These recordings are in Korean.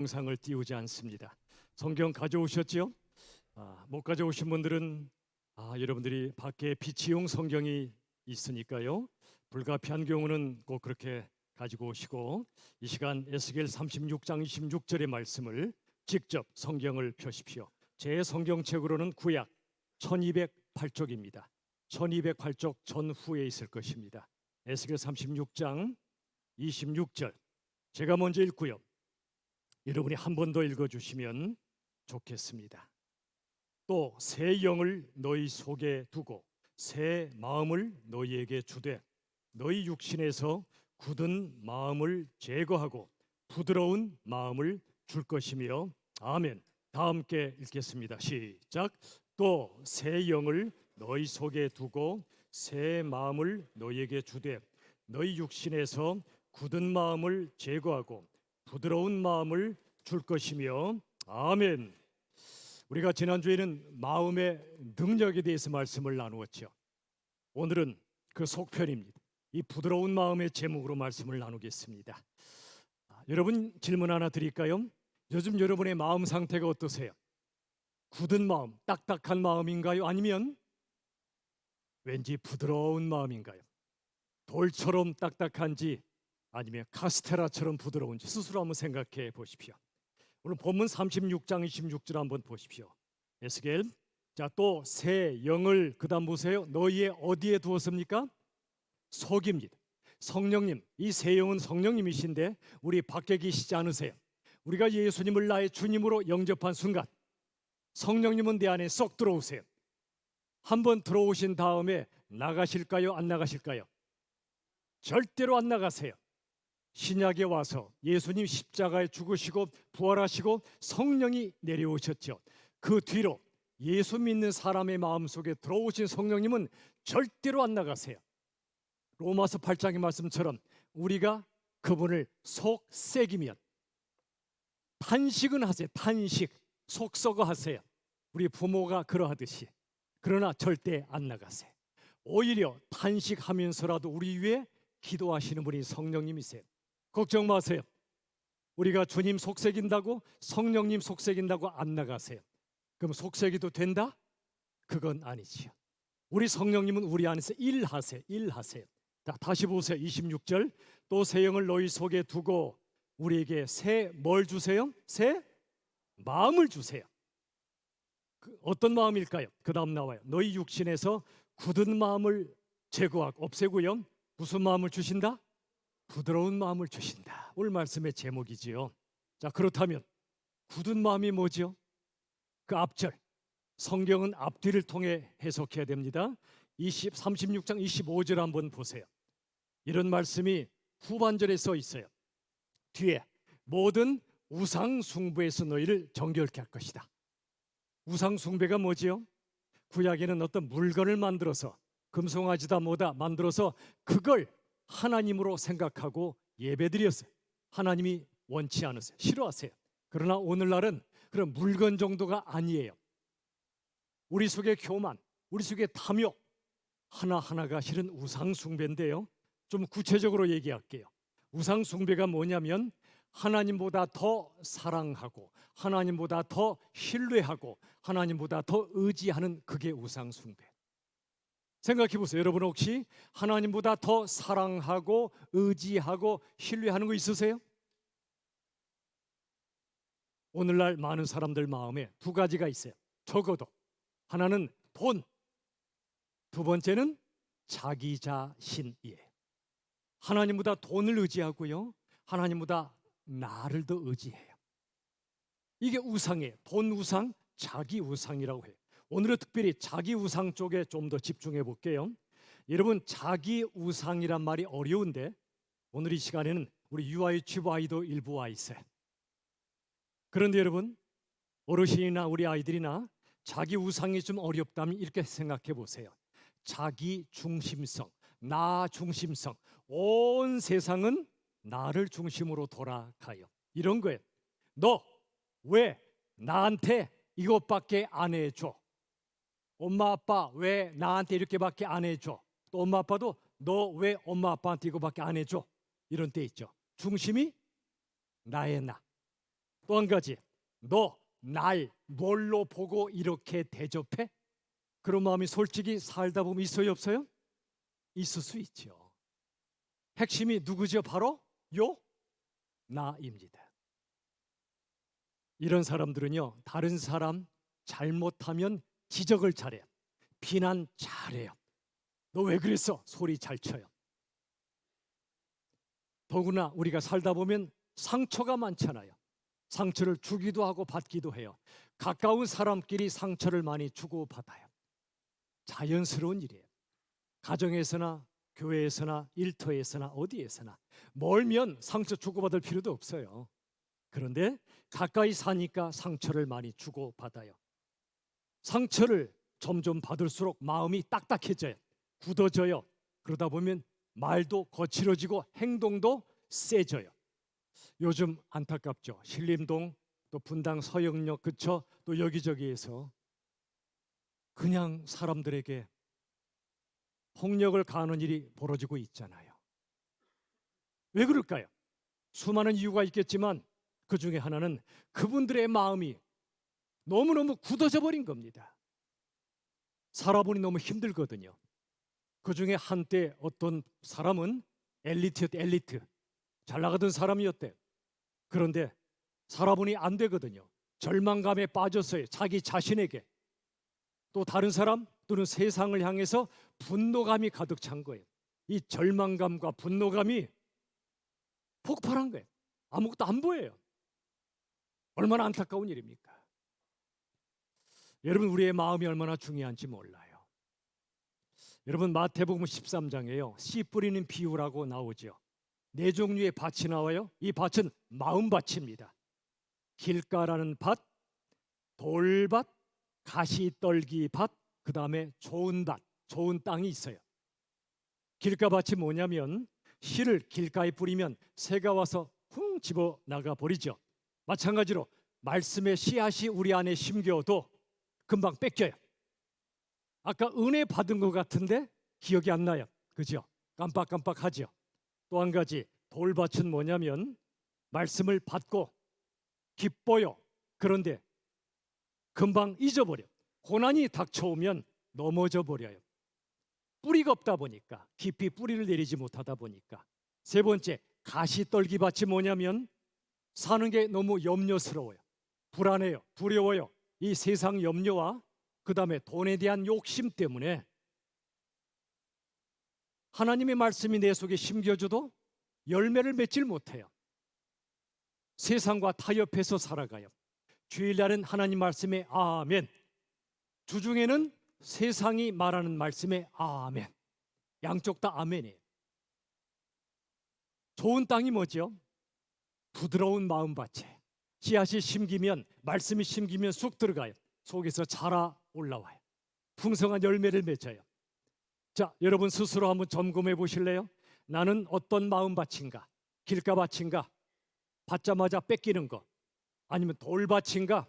영상을 띄우지 않습니다. 성경 가져오셨죠? 못 가져오신 분들은 여러분들이 밖에 비치용 성경이 있으니까요. 불가피한 경우는 꼭 그렇게 가지고 오시고 이 시간 에스겔 36장 26절의 말씀을 직접 성경을 펴십시오. 제 성경책으로는 구약 1208쪽입니다. 1208쪽 전후에 있을 것입니다. 에스겔 36장 26절 제가 먼저 읽고요. 여러분이 한 번 더 읽어주시면 좋겠습니다. 또 새 영을 너희 속에 두고 새 마음을 너희에게 주되 너희 육신에서 굳은 마음을 제거하고 부드러운 마음을 줄 것이며 아멘. 다 함께 읽겠습니다. 시작. 또 새 영을 너희 속에 두고 새 마음을 너희에게 주되 너희 육신에서 굳은 마음을 제거하고 부드러운 마음을 줄 것이며 아멘. 우리가 지난주에는 마음의 능력에 대해서 말씀을 나누었죠. 오늘은 그 속편입니다. 이 부드러운 마음의 제목으로 말씀을 나누겠습니다. 여러분 질문 하나 드릴까요? 요즘 여러분의 마음 상태가 어떠세요? 굳은 마음, 딱딱한 마음인가요? 아니면 왠지 부드러운 마음인가요? 돌처럼 딱딱한지 아니면 카스테라처럼 부드러운지 스스로 한번 생각해 보십시오. 오늘 본문 36장 26절 한번 보십시오. 에스겔. 자, 또 새 영을 그다음 보세요. 너희의 어디에 두었습니까? 속입니다. 성령님, 이 새 영은 성령님이신데 우리 밖에 계시지 않으세요? 우리가 예수님을 나의 주님으로 영접한 순간 성령님은 내 안에 쏙 들어오세요. 한번 들어오신 다음에 나가실까요? 안 나가실까요? 절대로 안 나가세요. 신약에 와서 예수님 십자가에 죽으시고 부활하시고 성령이 내려오셨죠. 그 뒤로 예수 믿는 사람의 마음속에 들어오신 성령님은 절대로 안 나가세요. 로마서 8장의 말씀처럼 우리가 그분을 속 새기면 탄식은 하세요. 탄식, 속 썩어 하세요. 우리 부모가 그러하듯이. 그러나 절대 안 나가세요. 오히려 탄식하면서라도 우리 위에 기도하시는 분이 성령님이세요. 걱정 마세요. 우리가 주님 속삭인다고 성령님 속삭인다고 안 나가세요. 그럼 속삭이도 된다? 그건 아니지요. 우리 성령님은 우리 안에서 일하세요. 자, 다시 보세요. 26절. 또 새 영을 너희 속에 두고 우리에게 새 뭘 주세요? 새 마음을 주세요. 어떤 마음일까요? 그 다음 나와요. 너희 육신에서 굳은 마음을 제거하고 없애고요. 무슨 마음을 주신다? 부드러운 마음을 주신다. 오늘 말씀의 제목이지요. 자, 그렇다면 굳은 마음이 뭐죠? 그 앞절 성경은 앞뒤를 통해 해석해야 됩니다. 36장 25절 한번 보세요. 이런 말씀이 후반절에 써 있어요. 뒤에 모든 우상 숭배에서 너희를 정결케 할 것이다. 우상 숭배가 뭐지요? 구약에는 어떤 물건을 만들어서 금송아지다 뭐다 만들어서 그걸 하나님으로 생각하고 예배드렸어요. 하나님이 원치 않으세요. 싫어하세요. 그러나 오늘날은 그런 물건 정도가 아니에요. 우리 속의 교만, 우리 속의 탐욕 하나하나가 실은 우상 숭배인데요. 좀 구체적으로 얘기할게요. 우상 숭배가 뭐냐면 하나님보다 더 사랑하고 하나님보다 더 신뢰하고 하나님보다 더 의지하는 그게 우상 숭배. 생각해 보세요. 여러분 혹시 하나님보다 더 사랑하고 의지하고 신뢰하는 거 있으세요? 오늘날 많은 사람들 마음에 두 가지가 있어요. 적어도 하나는 돈, 두 번째는 자기 자신이에요. 하나님보다 돈을 의지하고요. 하나님보다 나를 더 의지해요. 이게 우상이에요. 돈 우상, 자기 우상이라고 해요. 오늘은 특별히 자기 우상 쪽에 좀 더 집중해 볼게요. 여러분 자기 우상이란 말이 어려운데 오늘 이 시간에는 우리 유아유치부 아이도 일부 와 있어요. 그런데 여러분 어르신이나 우리 아이들이나 자기 우상이 좀 어렵다면 이렇게 생각해 보세요. 자기 중심성, 나 중심성, 온 세상은 나를 중심으로 돌아가요. 이런 거예요. 너 왜 나한테 이것밖에 안 해줘? 엄마 아빠 왜 나한테 이렇게밖에 안 해줘? 또 엄마 아빠도 너 왜 엄마 아빠한테 이거밖에 안 해줘? 이런 때 있죠. 중심이 나의 나. 또 한 가지, 너 날 뭘로 보고 이렇게 대접해? 그런 마음이 솔직히 살다 보면 있어요, 없어요? 있을 수 있죠. 핵심이 누구죠? 바로 나입니다. 이런 사람들은요, 다른 사람 잘못하면 지적을 잘해요. 비난 잘해요. 너 왜 그랬어? 소리 잘 쳐요. 더구나 우리가 살다 보면 상처가 많잖아요. 상처를 주기도 하고 받기도 해요. 가까운 사람끼리 상처를 많이 주고받아요. 자연스러운 일이에요. 가정에서나 교회에서나 일터에서나 어디에서나 멀면 상처 주고받을 필요도 없어요. 그런데 가까이 사니까 상처를 많이 주고받아요. 상처를 점점 받을수록 마음이 딱딱해져요. 굳어져요. 그러다 보면 말도 거칠어지고 행동도 세져요. 요즘 안타깝죠. 신림동 또 분당 서영역 그쵸? 또 여기저기에서 그냥 사람들에게 폭력을 가하는 일이 벌어지고 있잖아요. 왜 그럴까요? 수많은 이유가 있겠지만 그 중에 하나는 그분들의 마음이 너무너무 굳어져 버린 겁니다. 살아보니 너무 힘들거든요. 그 중에 한때 어떤 사람은 엘리트 잘 나가던 사람이었대요. 그런데 살아보니 안 되거든요. 절망감에 빠졌어요. 자기 자신에게. 또 다른 사람 또는 세상을 향해서 분노감이 가득 찬 거예요. 이 절망감과 분노감이 폭발한 거예요. 아무것도 안 보여요. 얼마나 안타까운 일입니까? 여러분, 우리의 마음이 얼마나 중요한지 몰라요. 여러분, 마태복음 13장에요. 씨 뿌리는 비유라고 나오죠. 네 종류의 밭이 나와요. 이 밭은 마음밭입니다. 길가라는 밭, 돌밭, 가시떨기밭, 그 다음에 좋은 밭, 좋은 땅이 있어요. 길가밭이 뭐냐면 씨를 길가에 뿌리면 새가 와서 쿵 집어 나가 버리죠. 마찬가지로 말씀의 씨앗이 우리 안에 심겨도 금방 뺏겨요. 아까 은혜 받은 것 같은데 기억이 안 나요. 그죠? 깜빡깜빡하죠. 또 한 가지 돌밭은 뭐냐면 말씀을 받고 기뻐요. 그런데 금방 잊어버려. 고난이 닥쳐오면 넘어져 버려요. 뿌리가 없다 보니까, 깊이 뿌리를 내리지 못하다 보니까. 세 번째, 가시떨기밭이 뭐냐면 사는 게 너무 염려스러워요. 불안해요. 두려워요. 이 세상 염려와 그 다음에 돈에 대한 욕심 때문에 하나님의 말씀이 내 속에 심겨져도 열매를 맺질 못해요. 세상과 타협해서 살아가요. 주일날은 하나님 말씀에 아멘, 주중에는 세상이 말하는 말씀에 아멘. 양쪽 다 아멘이에요. 좋은 땅이 뭐죠? 부드러운 마음밭에 씨앗이 심기면, 말씀이 심기면 쑥 들어가요. 속에서 자라 올라와요. 풍성한 열매를 맺어요. 자, 여러분 스스로 한번 점검해 보실래요? 나는 어떤 마음밭인가? 길가밭인가? 받자마자 뺏기는 거, 아니면 돌밭인가?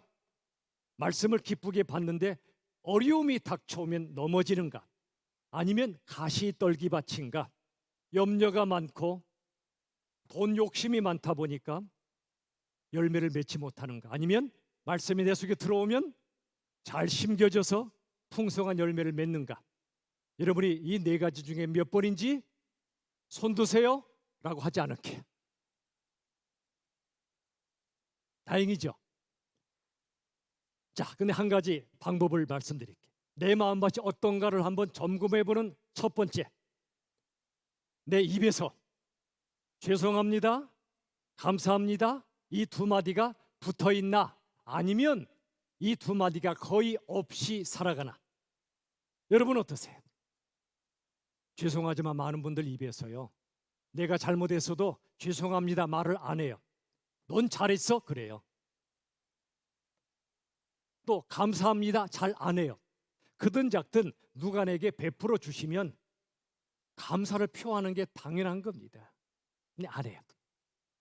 말씀을 기쁘게 받는데 어려움이 닥쳐오면 넘어지는가? 아니면 가시떨기밭인가? 염려가 많고 돈 욕심이 많다 보니까 열매를 맺지 못하는가? 아니면 말씀이 내 속에 들어오면 잘 심겨져서 풍성한 열매를 맺는가? 여러분이 이 네 가지 중에 몇 번인지 손 드세요 라고 하지 않을게. 다행이죠. 자, 근데 한 가지 방법을 말씀드릴게요. 내 마음밭이 어떤가를 한번 점검해보는 첫 번째, 내 입에서 죄송합니다, 감사합니다 이 두 마디가 붙어있나, 아니면 이 두 마디가 거의 없이 살아가나. 여러분 어떠세요? 죄송하지만 많은 분들 입에서요, 내가 잘못했어도 죄송합니다 말을 안 해요. 넌 잘했어 그래요. 또 감사합니다 잘 안 해요. 그든 작든 누가 내게 베풀어 주시면 감사를 표하는 게 당연한 겁니다. 근데 안 해요.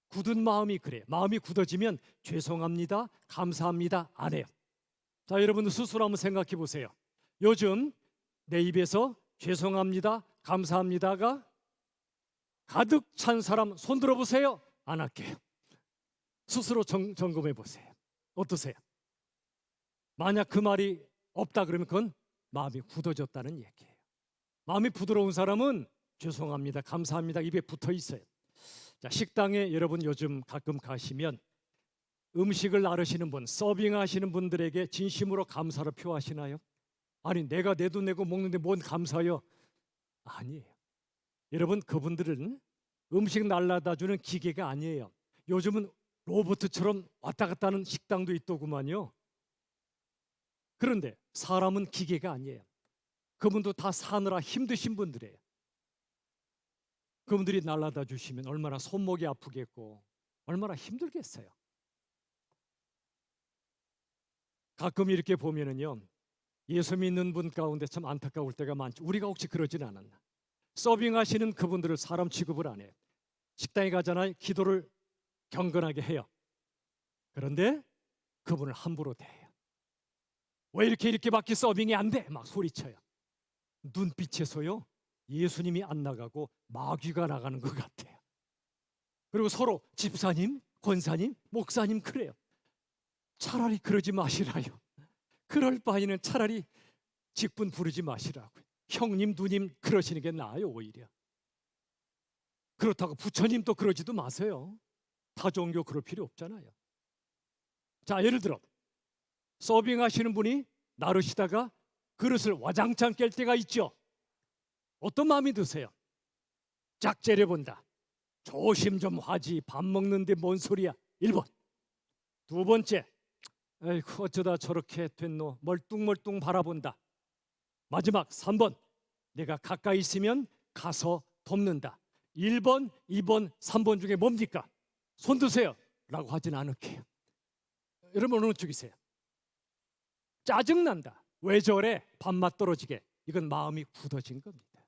굳은 마음이 그래요. 마음이 굳어지면 죄송합니다, 감사합니다 안 해요. 자, 여러분들 스스로 한번 생각해 보세요. 요즘 내 입에서 죄송합니다, 감사합니다가 가득 찬 사람 손 들어보세요. 안 할게요. 스스로 점검해 보세요. 어떠세요? 만약 그 말이 없다 그러면 그건 마음이 굳어졌다는 얘기예요. 마음이 부드러운 사람은 죄송합니다, 감사합니다 입에 붙어 있어요. 자, 식당에 여러분 요즘 가끔 가시면 음식을 나르시는 분, 서빙하시는 분들에게 진심으로 감사를 표하시나요? 아니, 내가 내 돈 내고 먹는데 뭔 감사요? 아니에요. 여러분, 그분들은 음식 날라다 주는 기계가 아니에요. 요즘은 로봇처럼 왔다 갔다 하는 식당도 있더구만요. 그런데 사람은 기계가 아니에요. 그분도 다 사느라 힘드신 분들이에요. 그분들이 날라다 주시면 얼마나 손목이 아프겠고 얼마나 힘들겠어요. 가끔 이렇게 보면은요, 예수 믿는 분 가운데 참 안타까울 때가 많죠. 우리가 혹시 그러진 않았나? 서빙하시는 그분들을 사람 취급을 안 해요. 식당에 가잖아요. 기도를 경건하게 해요. 그런데 그분을 함부로 대해요. 왜 이렇게밖에 서빙이 안 돼? 막 소리쳐요. 눈빛에서요, 예수님이 안 나가고 마귀가 나가는 것 같아요. 그리고 서로 집사님, 권사님, 목사님 그래요. 차라리 그러지 마시라요. 그럴 바에는 차라리 직분 부르지 마시라고요. 형님, 누님 그러시는 게 나아요, 오히려. 그렇다고 부처님도 그러지도 마세요. 다종교 그럴 필요 없잖아요. 자, 예를 들어 서빙하시는 분이 나르시다가 그릇을 와장창 깰 때가 있죠. 어떤 마음이 드세요? 짝 째려본다. 조심 좀 하지, 밥 먹는데 뭔 소리야. 1번. 두 번째, 에이구 어쩌다 저렇게 됐노. 멀뚱멀뚱 바라본다. 마지막 3번, 내가 가까이 있으면 가서 돕는다. 1번, 2번, 3번 중에 뭡니까? 손 드세요 라고 하진 않을게요. 여러분 어느 쪽이세요? 짜증난다. 왜 저래? 밥맛 떨어지게. 이건 마음이 굳어진 겁니다.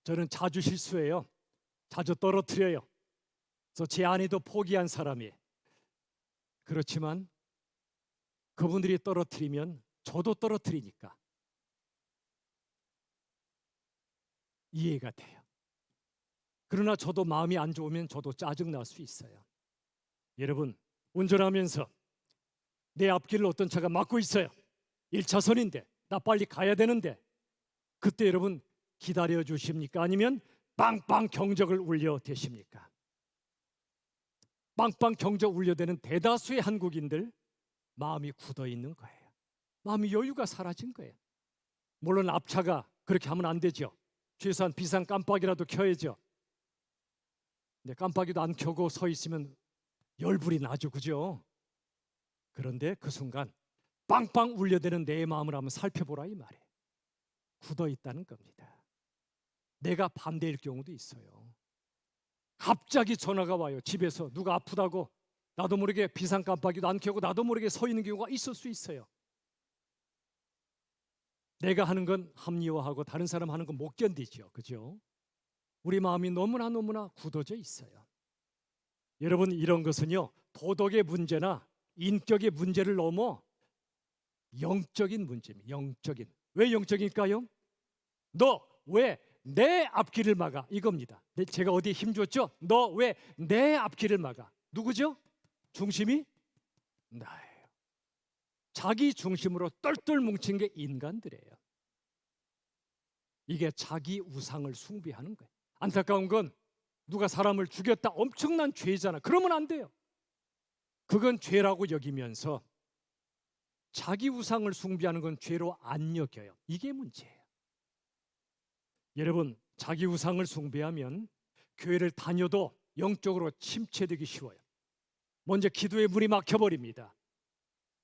저는 자주 실수해요. 자주 떨어뜨려요. 그래서 제 아내도 포기한 사람이에요. 그렇지만 그분들이 떨어뜨리면 저도 떨어뜨리니까 이해가 돼요. 그러나 저도 마음이 안 좋으면 저도 짜증날 수 있어요. 여러분, 운전하면서 내 앞길을 어떤 차가 막고 있어요. 1차선인데 나 빨리 가야 되는데 그때 여러분 기다려 주십니까? 아니면 빵빵 경적을 울려 대십니까? 빵빵 경적 울려대는 대다수의 한국인들 마음이 굳어 있는 거예요. 마음이 여유가 사라진 거예요. 물론 앞차가 그렇게 하면 안 되죠. 최소한 비상 깜빡이라도 켜야죠. 근데 깜빡이도 안 켜고 서 있으면 열불이 나죠, 그죠? 그런데 그 순간 빵빵 울려대는 내 마음을 한번 살펴보라 이 말이에요. 굳어 있다는 겁니다. 내가 반대일 경우도 있어요. 갑자기 전화가 와요. 집에서 누가 아프다고 나도 모르게 비상 깜빡이도 안 켜고 나도 모르게 서 있는 경우가 있을 수 있어요. 내가 하는 건 합리화하고 다른 사람 하는 건 못 견디죠. 그죠? 우리 마음이 너무나 굳어져 있어요. 여러분, 이런 것은요, 도덕의 문제나 인격의 문제를 넘어 영적인 문제입니다. 영적인. 왜 영적일까요? 너 왜 내 앞길을 막아? 이겁니다. 제가 어디에 힘 줬죠? 너 왜 내 앞길을 막아? 누구죠? 중심이 나예요. 자기 중심으로 똘똘 뭉친 게 인간들이에요. 이게 자기 우상을 숭배하는 거예요. 안타까운 건 누가 사람을 죽였다, 엄청난 죄잖아. 그러면 안 돼요. 그건 죄라고 여기면서 자기 우상을 숭배하는 건 죄로 안 여겨요. 이게 문제예요. 여러분, 자기 우상을 숭배하면 교회를 다녀도 영적으로 침체되기 쉬워요. 먼저 기도의 문이 막혀버립니다.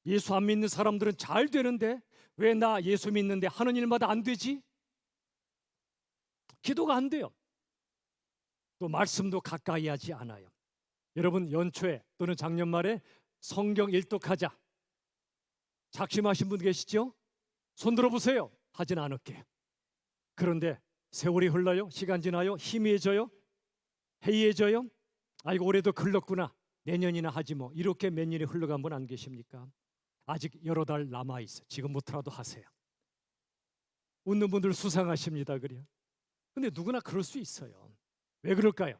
예수 안 믿는 사람들은 잘 되는데 왜 나 예수 믿는데 하는 일마다 안 되지? 기도가 안 돼요. 또 말씀도 가까이 하지 않아요. 여러분, 연초에 또는 작년 말에 성경 일독하자 작심하신 분 계시죠? 손 들어보세요. 하진 않을게요. 그런데 세월이 흘러요. 시간 지나요. 희미해져요. 해이해져요. 아이고 올해도 글렀구나. 내년이나 하지 뭐. 이렇게 몇 년이 흘러간 분 안 계십니까? 아직 여러 달 남아있어. 지금부터라도 하세요. 웃는 분들 수상하십니다. 그래요. 근데 누구나 그럴 수 있어요. 왜 그럴까요?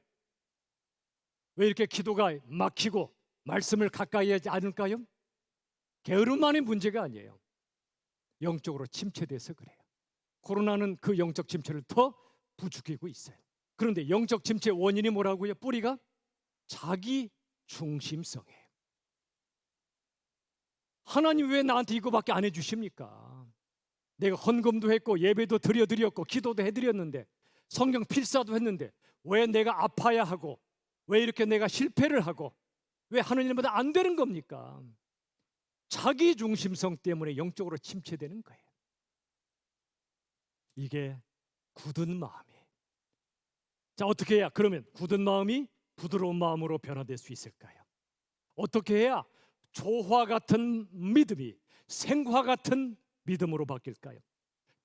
왜 이렇게 기도가 막히고 말씀을 가까이 하지 않을까요? 게으름만의 문제가 아니에요. 영적으로 침체돼서 그래요. 코로나는 그 영적 침체를 더 부추기고 있어요. 그런데 영적 침체 원인이 뭐라고요? 뿌리가 자기 중심성이에요. 하나님 왜 나한테 이거밖에 안 해주십니까? 내가 헌금도 했고 예배도 드렸고 기도도 해드렸는데 성경 필사도 했는데 왜 내가 아파야 하고 왜 이렇게 내가 실패를 하고 왜 하느님보다 안 되는 겁니까? 자기 중심성 때문에 영적으로 침체되는 거예요. 이게 굳은 마음이에요. 자, 어떻게 해야 그러면 굳은 마음이 부드러운 마음으로 변화될 수 있을까요? 어떻게 해야 조화 같은 믿음이 생화 같은 믿음으로 바뀔까요?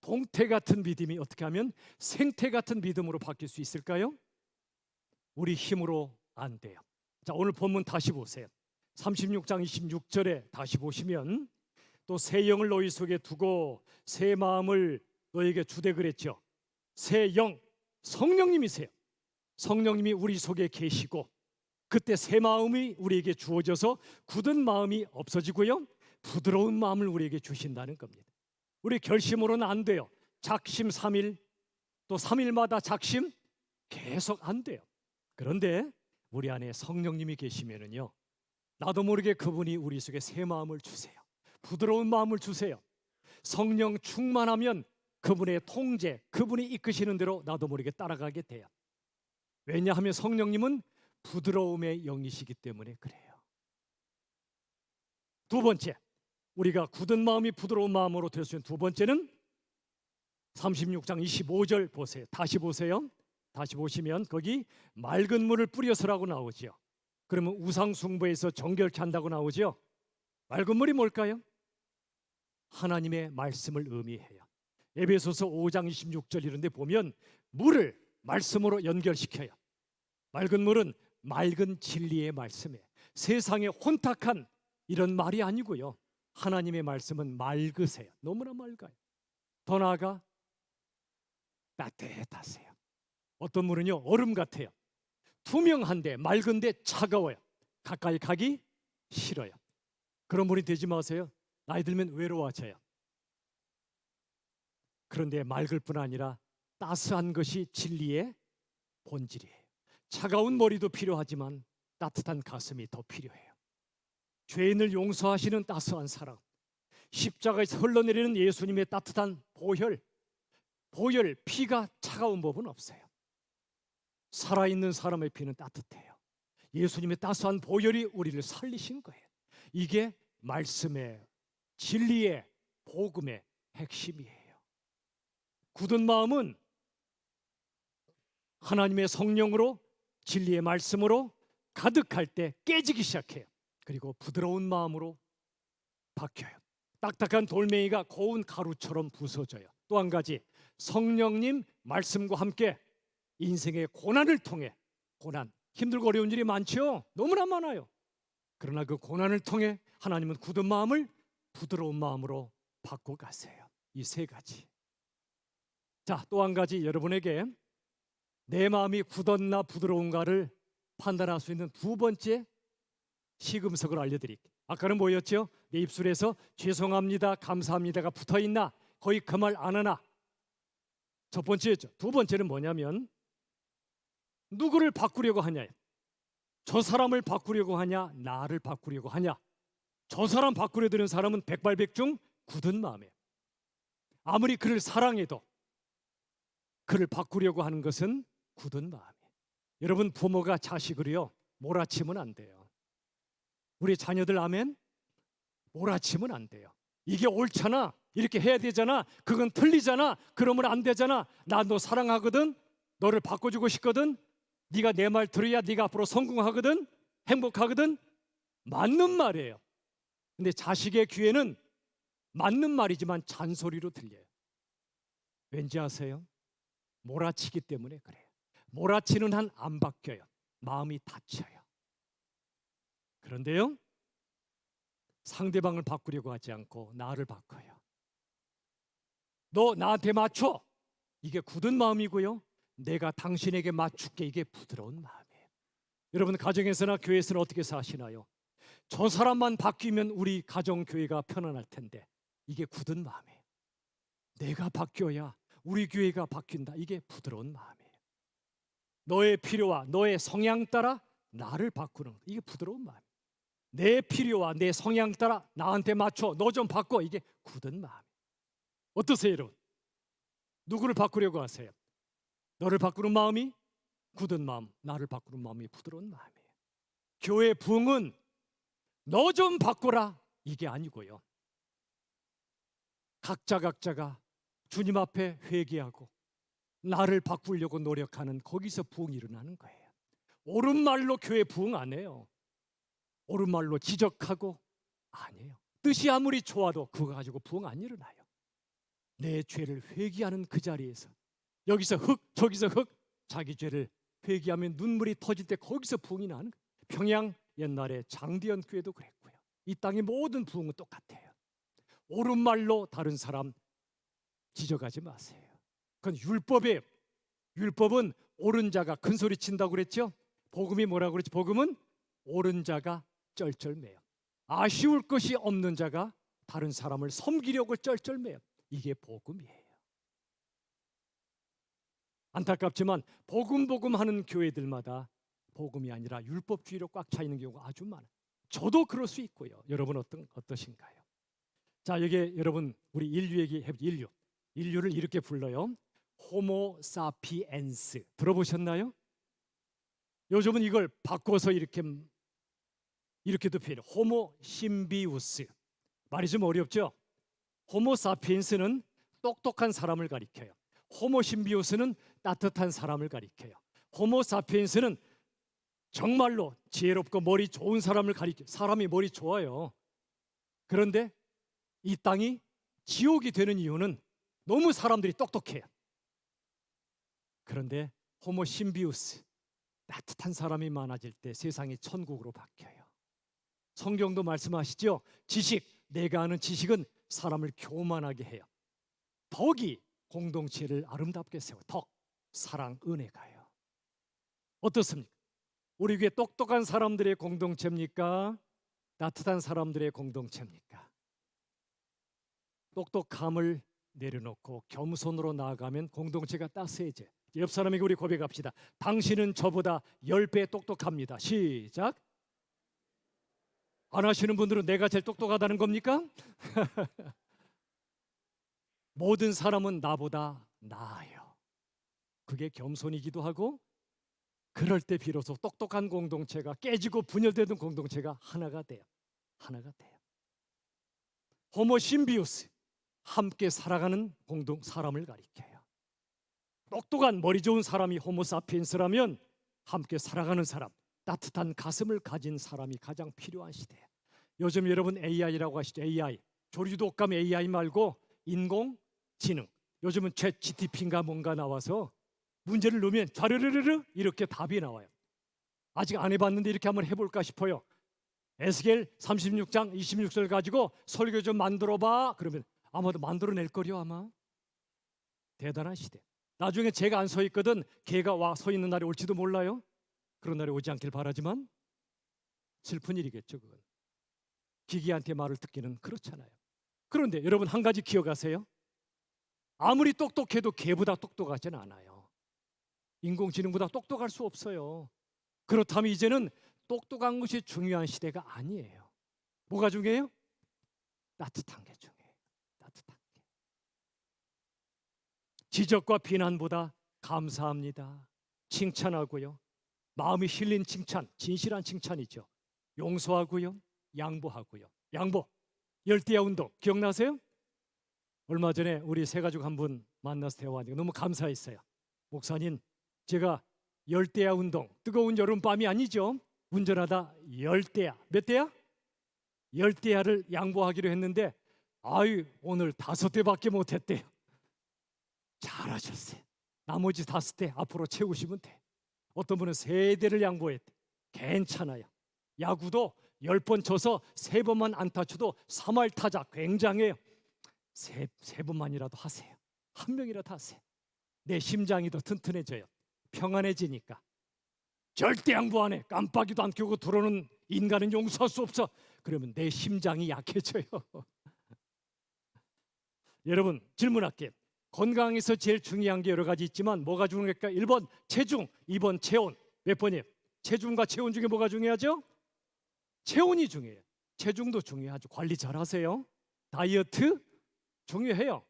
동태 같은 믿음이 어떻게 하면 생태 같은 믿음으로 바뀔 수 있을까요? 우리 힘으로 안 돼요. 자, 오늘 본문 다시 보세요. 36장 26절에 다시 보시면 또 새 영을 너희 속에 두고 새 마음을 너에게 주되 그랬죠. 새 영, 성령님이세요. 성령님이 우리 속에 계시고 그때 새 마음이 우리에게 주어져서 굳은 마음이 없어지고요, 부드러운 마음을 우리에게 주신다는 겁니다. 우리 결심으로는 안 돼요. 작심 3일, 또 3일마다 작심 계속 안 돼요. 그런데 우리 안에 성령님이 계시면은요, 나도 모르게 그분이 우리 속에 새 마음을 주세요. 부드러운 마음을 주세요. 성령 충만하면 그분의 통제, 그분이 이끄시는 대로 나도 모르게 따라가게 돼요. 왜냐하면 성령님은 부드러움의 영이시기 때문에 그래요. 두 번째, 우리가 굳은 마음이 부드러운 마음으로 될 수 있는 두 번째는 36장 25절 보세요. 다시 보세요. 다시 보시면 거기 맑은 물을 뿌려서라고 나오죠. 그러면 우상 숭배에서 정결케 한다고 나오죠. 맑은 물이 뭘까요? 하나님의 말씀을 의미해요. 에베소서 5장 26절 이런 데 보면 물을 말씀으로 연결시켜요. 맑은 물은 맑은 진리의 말씀이에요. 세상에 혼탁한 이런 말이 아니고요, 하나님의 말씀은 맑으세요. 너무나 맑아요. 더 나아가 따뜻하세요. 어떤 물은요, 얼음 같아요. 투명한데 맑은데 차가워요. 가까이 가기 싫어요. 그런 분이 되지 마세요. 나이 들면 외로워져요. 그런데 맑을 뿐 아니라 따스한 것이 진리의 본질이에요. 차가운 머리도 필요하지만 따뜻한 가슴이 더 필요해요. 죄인을 용서하시는 따스한 사랑, 십자가에서 흘러내리는 예수님의 따뜻한 보혈, 피가 차가운 법은 없어요. 살아있는 사람의 피는 따뜻해요. 예수님의 따스한 보혈이 우리를 살리신 거예요. 이게 말씀의 진리의 복음의 핵심이에요. 굳은 마음은 하나님의 성령으로 진리의 말씀으로 가득할 때 깨지기 시작해요. 그리고 부드러운 마음으로 바뀌어요. 딱딱한 돌멩이가 고운 가루처럼 부서져요. 또 한 가지, 성령님 말씀과 함께 인생의 고난을 통해, 고난, 힘들고 어려운 일이 많죠. 너무나 많아요. 그러나 그 고난을 통해 하나님은 굳은 마음을 부드러운 마음으로 바꿔가세요. 이 세 가지. 자, 또 한 가지, 여러분에게 내 마음이 굳었나 부드러운가를 판단할 수 있는 두 번째 시금석을 알려드릴게요. 아까는 뭐였죠? 내 입술에서 죄송합니다, 감사합니다가 붙어있나, 거의 그 말 안 하나. 첫 번째였죠. 두 번째는 뭐냐면 누구를 바꾸려고 하냐, 저 사람을 바꾸려고 하냐, 나를 바꾸려고 하냐. 저 사람 바꾸려 드는 사람은 백발백중 굳은 마음이에요. 아무리 그를 사랑해도 그를 바꾸려고 하는 것은 굳은 마음이에요. 여러분, 부모가 자식을요 몰아치면 안 돼요. 우리 자녀들 아멘? 몰아치면 안 돼요. 이게 옳잖아, 이렇게 해야 되잖아, 그건 틀리잖아, 그러면 안 되잖아, 나 너 사랑하거든, 너를 바꿔주고 싶거든, 네가 내 말 들어야 네가 앞으로 성공하거든, 행복하거든. 맞는 말이에요. 근데 자식의 귀에는 맞는 말이지만 잔소리로 들려요. 왠지 아세요? 몰아치기 때문에 그래요. 몰아치는 한 안 바뀌어요. 마음이 다쳐요. 그런데요, 상대방을 바꾸려고 하지 않고 나를 바꿔요. 너 나한테 맞춰, 이게 굳은 마음이고요, 내가 당신에게 맞출게, 이게 부드러운 마음이에요. 여러분, 가정에서나 교회에서는 어떻게 사시나요? 저 사람만 바뀌면 우리 가정교회가 편안할 텐데 이게 굳은 마음이에요. 내가 바뀌어야 우리 교회가 바뀐다. 이게 부드러운 마음이에요. 너의 필요와 너의 성향 따라 나를 바꾸는 것. 이게 부드러운 마음이에요. 내 필요와 내 성향 따라 나한테 맞춰 너 좀 바꿔. 이게 굳은 마음이에요. 어떠세요, 여러분? 누구를 바꾸려고 하세요? 너를 바꾸는 마음이 굳은 마음, 나를 바꾸는 마음이 부드러운 마음이에요. 교회 부흥은 너 좀 바꿔라 이게 아니고요. 각자가 주님 앞에 회개하고 나를 바꾸려고 노력하는 거기서 부흥이 일어나는 거예요. 옳은 말로 교회 부흥 안 해요. 옳은 말로 지적하고 아니에요. 뜻이 아무리 좋아도 그거 가지고 부흥 안 일어나요. 내 죄를 회개하는 그 자리에서 여기서 흙 저기서 흙 자기 죄를 회개하면 눈물이 터질 때 거기서 부흥이 나는 거예요. 평양 옛날에 장대현 교회도 그랬고요. 이 땅의 모든 부흥은 똑같아요. 옳은 말로 다른 사람 지적하지 마세요. 그건 율법이에요. 율법은 옳은 자가 큰 소리 친다고 그랬죠. 복음이 뭐라고 그랬지? 복음은 옳은 자가 쩔쩔매요. 아쉬울 것이 없는 자가 다른 사람을 섬기려고 쩔쩔매요. 이게 복음이에요. 안타깝지만 복음 하는 교회들마다 복음이 아니라 율법주의로 꽉 차 있는 경우가 아주 많아요. 저도 그럴 수 있고요. 여러분 어떠신가요? 자, 여기 여러분 우리 인류 얘기해보죠. 인류를 이렇게 불러요. 호모 사피엔스. 들어보셨나요? 요즘은 이걸 바꿔서 이렇게도 표현해요. 호모 심비우스. 말이 좀 어렵죠? 호모 사피엔스는 똑똑한 사람을 가리켜요. 호모 심비우스는 따뜻한 사람을 가리켜요. 호모 사피엔스는 정말로 지혜롭고 머리 좋은 사람을 가리켜요. 사람이 머리 좋아요. 그런데 이 땅이 지옥이 되는 이유는 너무 사람들이 똑똑해요. 그런데 호모 심비우스, 따뜻한 사람이 많아질 때 세상이 천국으로 바뀌어요. 성경도 말씀하시죠. 내가 아는 지식은 사람을 교만하게 해요. 덕이 공동체를 아름답게 세워. 덕, 사랑, 은혜가요. 어떻습니까? 우리 교회 똑똑한 사람들의 공동체입니까? 따뜻한 사람들의 공동체입니까? 똑똑함을 내려놓고 겸손으로 나아가면 공동체가 따스해져요. 옆 사람에게 우리 고백합시다. 당신은 저보다 10배 똑똑합니다. 시작. 안 하시는 분들은 내가 제일 똑똑하다는 겁니까? 모든 사람은 나보다 나아요. 그게 겸손이기도 하고, 그럴 때 비로소 똑똑한 공동체가 깨지고 분열되는 공동체가 하나가 돼요. 하나가 돼요. 호모 심비우스, 함께 살아가는 사람을 가리켜요. 똑똑한 머리 좋은 사람이 호모 사피엔스라면 함께 살아가는 사람, 따뜻한 가슴을 가진 사람이 가장 필요한 시대예요. 요즘 여러분 AI라고 하시죠. AI, 조류독감 AI 말고 인공지능. 요즘은 챗 GTP인가 뭔가 나와서 문제를 넣으면 좌르르르르 이렇게 답이 나와요. 아직 안 해봤는데 이렇게 한번 해볼까 싶어요. 에스겔 36장 26절 가지고 설교 좀 만들어봐. 그러면 아마도 만들어낼 거려 아마. 대단한 시대. 나중에 제가 안 서 있거든 걔가 와 서 있는 날이 올지도 몰라요. 그런 날이 오지 않길 바라지만 슬픈 일이겠죠. 그건 기계한테 말을 듣기는 그렇잖아요. 그런데 여러분 한 가지 기억하세요. 아무리 똑똑해도 걔보다 똑똑하진 않아요. 인공지능보다 똑똑할 수 없어요. 그렇다면 이제는 똑똑한 것이 중요한 시대가 아니에요. 뭐가 중요해요? 따뜻한 게 중요해요. 따뜻한 게. 지적과 비난보다 감사합니다, 칭찬하고요, 마음이 힐린 칭찬, 진실한 칭찬이죠. 용서하고요, 양보하고요. 양보, 열대야 운동 기억나세요? 얼마 전에 우리 세 가족 한 분 만나서 대화하니까 너무 감사했어요. 목사님, 제가 열대야 운동, 뜨거운 여름밤이 아니죠. 운전하다 열대야, 몇 대야? 열대야를 양보하기로 했는데 오늘 5대밖에 못했대요. 잘하셨어요. 나머지 5대 앞으로 채우시면 돼. 어떤 분은 3대를 양보했대. 괜찮아요. 야구도 10번 쳐서 3번만 안타 쳐도 3할 타자 굉장해요. 세 번만이라도 하세요. 한 명이라도 하세요. 내 심장이 더 튼튼해져요. 평안해지니까. 절대 양보 안 해. 깜빡이도 안 켜고 들어오는 인간은 용서할 수 없어. 그러면 내 심장이 약해져요. 여러분 질문할게요. 건강에서 제일 중요한 게 여러 가지 있지만 뭐가 중요할까? 1번 체중, 2번 체온. 몇 번이에요? 체중과 체온 중에 뭐가 중요하죠? 체온이 중요해요. 체중도 중요하죠. 관리 잘 하세요. 다이어트 중요해요.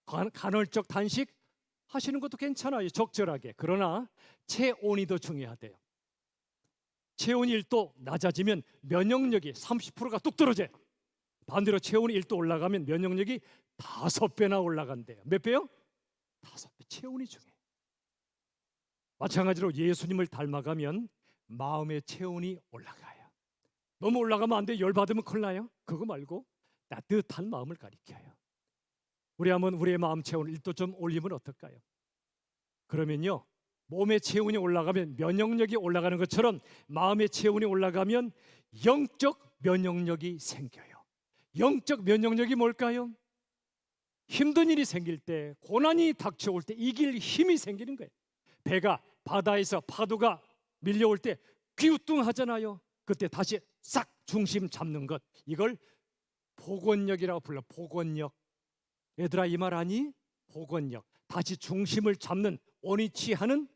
간헐적 단식 하시는 것도 괜찮아요. 적절하게. 그러나 체온이 더 중요하대요. 체온이 1도 낮아지면 면역력이 30%가 뚝 떨어져요. 반대로 체온이 1도 올라가면 면역력이 5배나 올라간대요. 몇 배요? 5배. 체온이 중요해요. 마찬가지로 예수님을 닮아가면 마음의 체온이 올라가요. 너무 올라가면 안 돼. 열받으면 큰일 나요. 그거 말고 따뜻한 마음을 가리켜요. 우리 한번 우리의 마음 체온을 1도 좀 올리면 어떨까요? 그러면요, 몸의 체온이 올라가면 면역력이 올라가는 것처럼 마음의 체온이 올라가면 영적 면역력이 생겨요. 영적 면역력이 뭘까요? 힘든 일이 생길 때, 고난이 닥쳐올 때 이길 힘이 생기는 거예요. 배가 바다에서 파도가 밀려올 때 귀우뚱하잖아요. 그때 다시 싹 중심 잡는 것, 이걸 복원력이라고 불러. 복원력. 얘들아 이 말 아니? 복원력. 다시 중심을 잡는, 원위치하는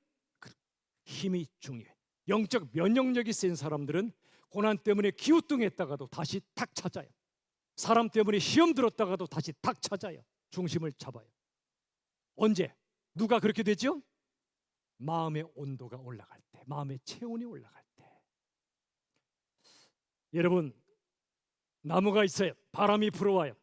힘이 중요해. 영적 면역력이 센 사람들은 고난 때문에 기우뚱했다가도 다시 탁 찾아요. 사람 때문에 시험 들었다가도 다시 탁 찾아요. 중심을 잡아요. 언제? 누가 그렇게 되죠? 마음의 온도가 올라갈 때, 마음의 체온이 올라갈 때. 여러분, 나무가 있어요. 바람이 불어와요.